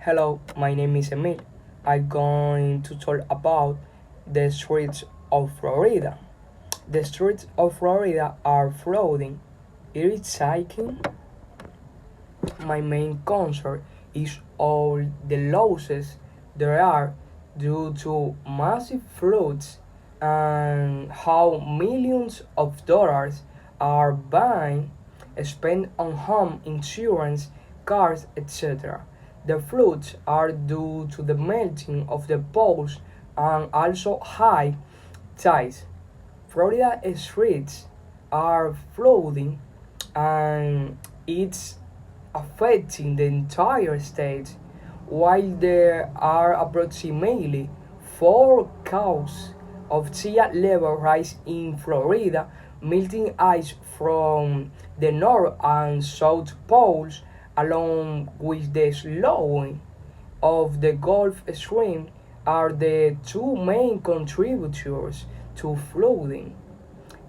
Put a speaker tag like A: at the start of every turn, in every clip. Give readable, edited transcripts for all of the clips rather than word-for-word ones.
A: Hello, my name is Emil. I'm going to talk about the streets of Florida. The streets of Florida are flooding. It is exciting. My main concern is all the losses there are due to massive floods and how millions of dollars are being spent on home insurance, cars, etc. The floods are due to the melting of the poles and also high tides. Florida streets are flooding and it's affecting the entire state, while there are approximately four causes of sea level rise in Florida. Melting ice from the North and South Poles, along with the slowing of the Gulf Stream, are the two main contributors to flooding.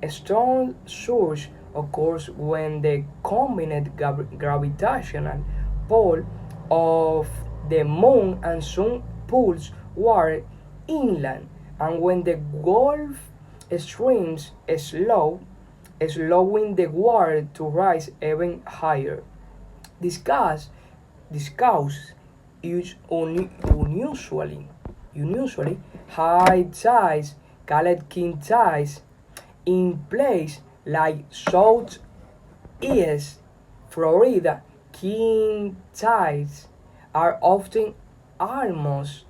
A: A strong surge occurs when the combined gravitational pull of the moon and sun pulls water inland, and when the Gulf streams slowing the water to rise even higher. This cause, this cause is unusually high tides, called king tides, in places like Southeast Florida. King tides are often almost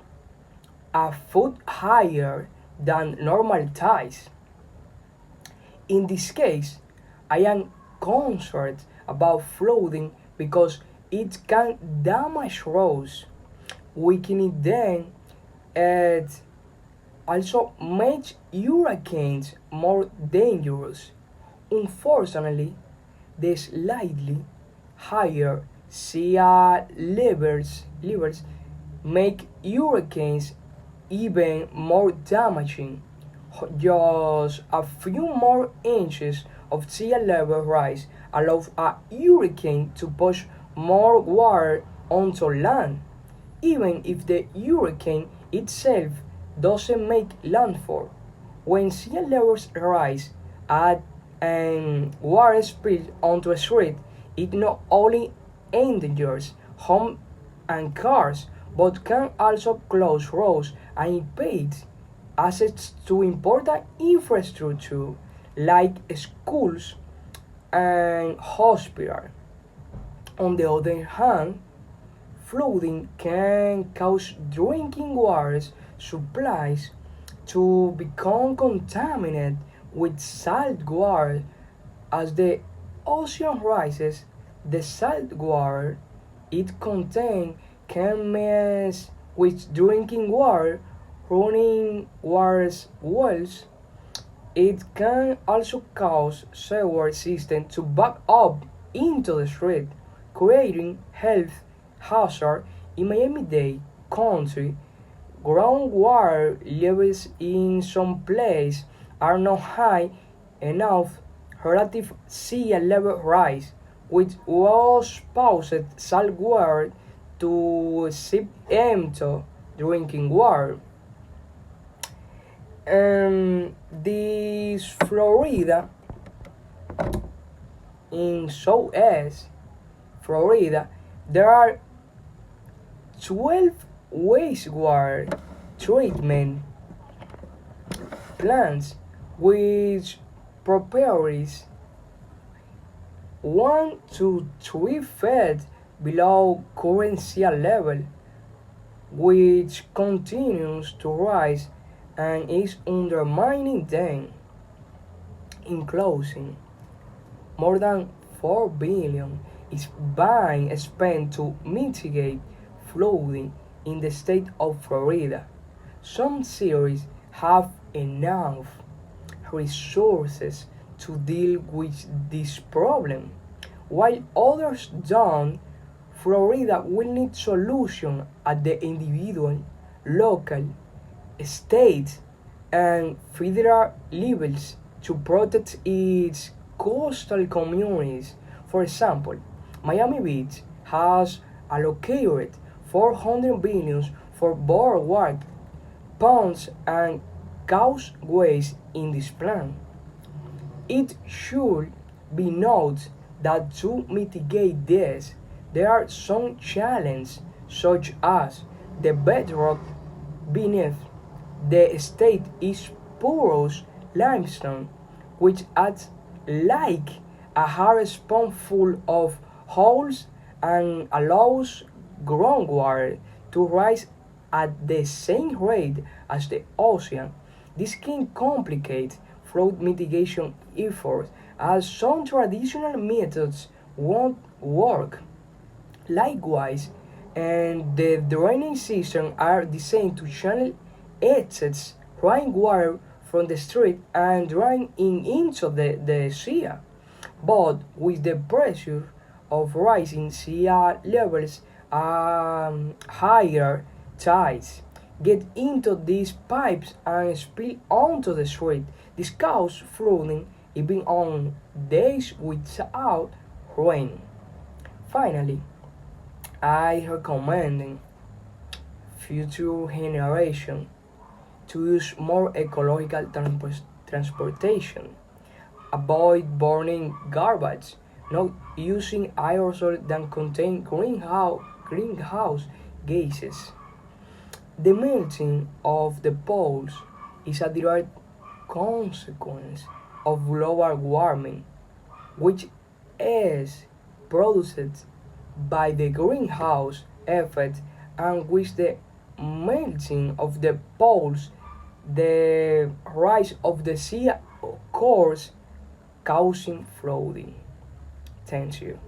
A: a foot higher than normal tides. In this case, I am concerned about flooding because it can damage roads, weakening them. It also makes hurricanes more dangerous. Unfortunately, the slightly higher sea levels make hurricanes even more damaging. Just a few more inches of sea level rise allows a hurricane to push more water onto land, even if the hurricane itself doesn't make landfall. When sea levels rise at water spills onto a street, it not only endangers homes and cars, but can also close roads and impede access to important infrastructure like schools and hospitals. On the other hand, flooding can cause drinking water supplies to become contaminated with salt water. As the ocean rises, the salt water it contains can mess with drinking water, running water wells. It can also cause sewer systems to back up into the street, creating health hazard. In Miami-Dade County, groundwater levels in some places are not high enough relative sea level rise, which was caused salt water to seep into drinking water. This Florida in Southeast Florida, there are 12 wastewater treatment plants which properties 1 to 3 feet below current sea level, which continues to rise and is undermining them. In closing, more than 4 billion is being spent to mitigate flooding in the state of Florida. Some cities have enough resources to deal with this problem, while others don't. Florida will need solutions at the individual, local, state, and federal levels to protect its coastal communities. For example, Miami Beach has allocated 400 billion for boardwalk, ponds, and causeways in this plan. It should be noted that to mitigate this, there are some challenges, such as the bedrock beneath the estate is porous limestone, which acts like a hard sponge full of holes and allows groundwater to rise at the same rate as the ocean. This can complicate flood mitigation efforts as some traditional methods won't work. Likewise, and the drainage systems are designed to channel excess rainwater from the street and drain into the sea. But with the pressure of rising sea levels, higher tides get into these pipes and spill onto the street. This causes flooding even on days without rain. Finally, I recommend future generation to use more ecological transportation, avoid burning garbage, not using aerosols that contain greenhouse gases. The melting of the poles is a direct consequence of global warming, which is produced by the greenhouse effect, and with the melting of the poles, the rise of the sea occurs, causing flooding. Thank you.